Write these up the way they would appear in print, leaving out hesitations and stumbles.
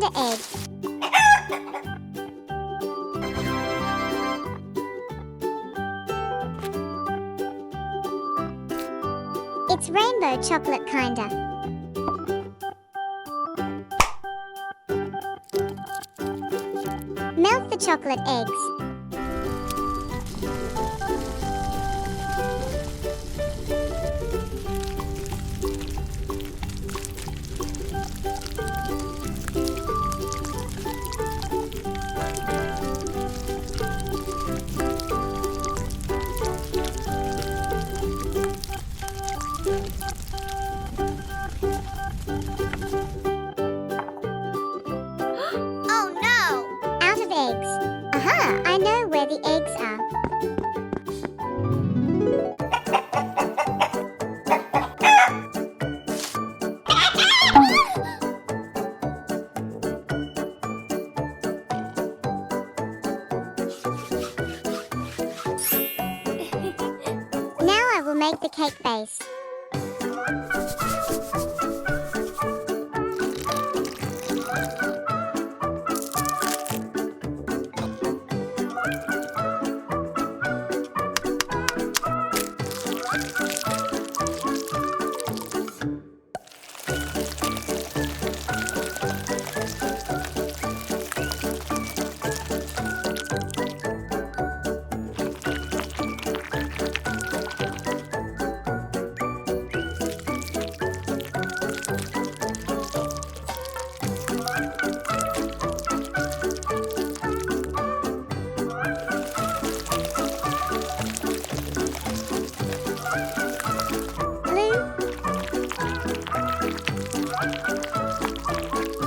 the egg. It's rainbow chocolate kinda. Melt the chocolate eggs. Eggs. Aha! I know where the eggs are. Now I will make the cake base.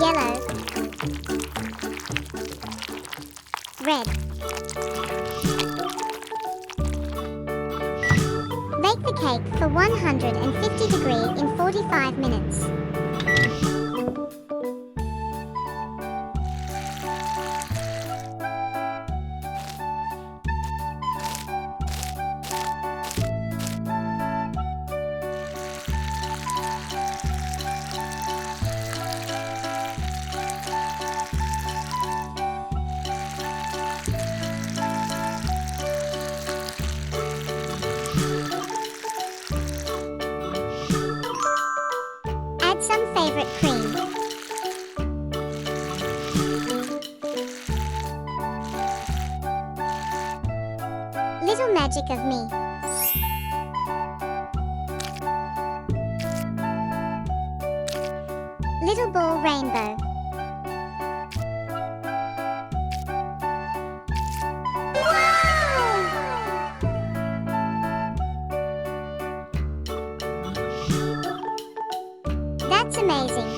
Yellow, red. Bake the cake for 150 degrees in 45 minutes. Add some favorite cream. Little magic of me. Little ball rainbow. That's amazing.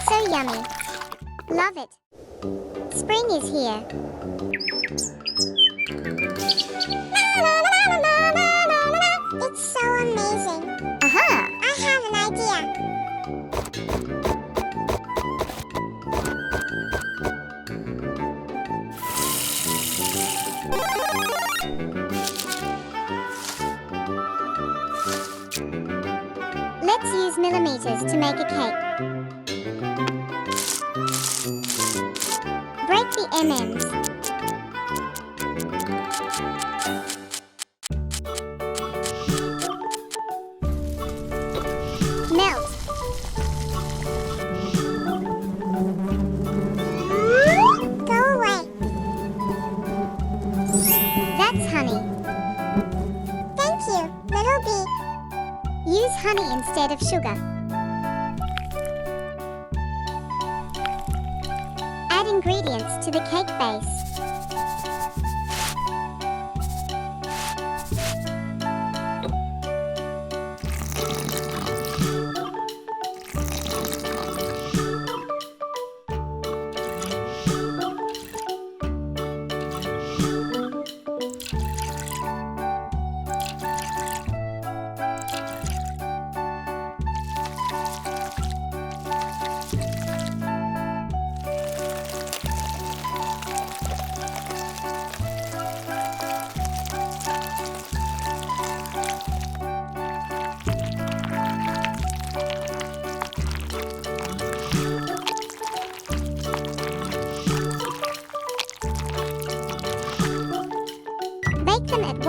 So yummy. Love it. Spring is here. It's so amazing. Aha! I have an idea. Let's use millimeters to make a cake. Break the M&Ms. Melt. Go away. That's honey. Thank you, little bee. Use honey instead of sugar. Add ingredients to the cake base.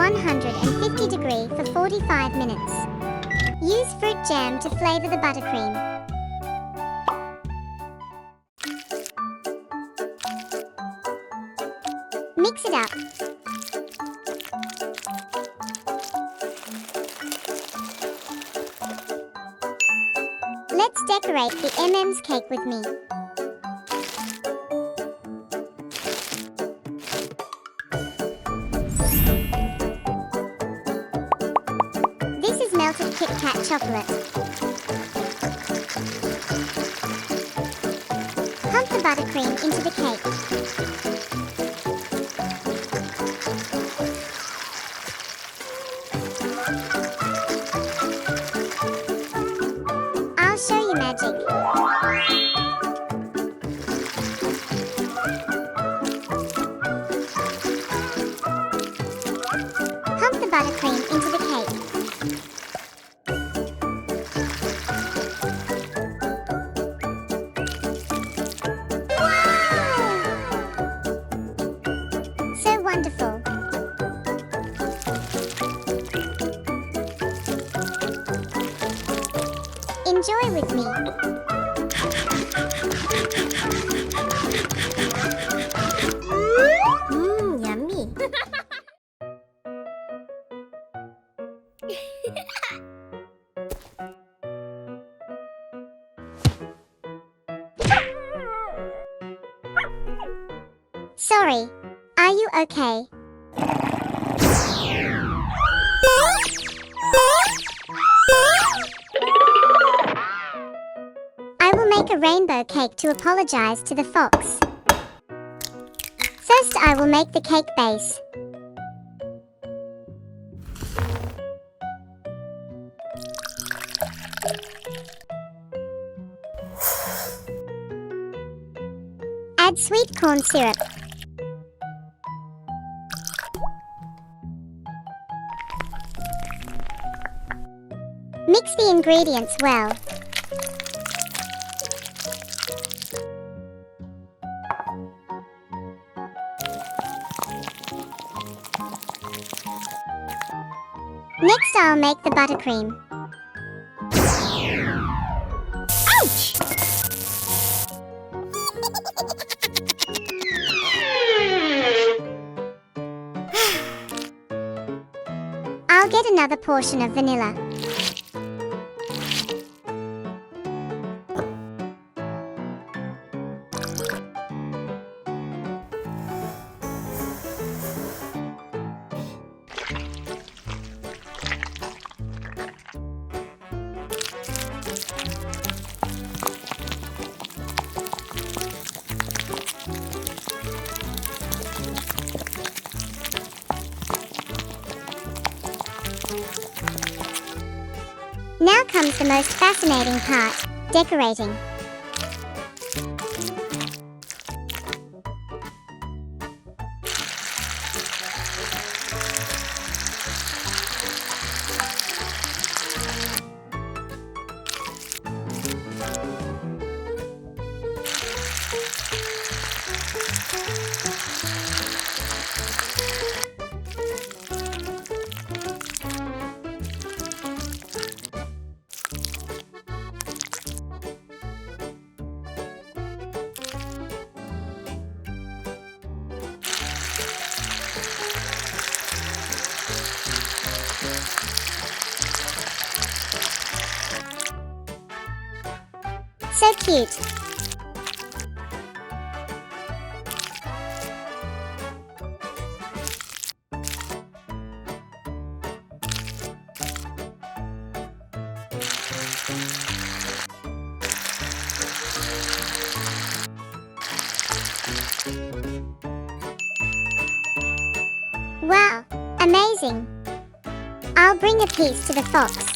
150 degrees for 45 minutes. Use fruit jam to flavor the buttercream. Mix it up. Let's decorate the M&M's cake with me. This is melted Kit Kat chocolate. Pump the buttercream into the cake. I'll show you magic. Pump the buttercream into the cake. So wonderful. Enjoy with me. Yummy. Sorry. Are you okay? I will make a rainbow cake to apologize to the fox. First, I will make the cake base. Add sweet corn syrup. Mix the ingredients well. Next, I'll make the buttercream. Ouch! I'll get another portion of vanilla. Now comes the most fascinating part, decorating. So cute. Wow, amazing. I'll bring a piece to the fox.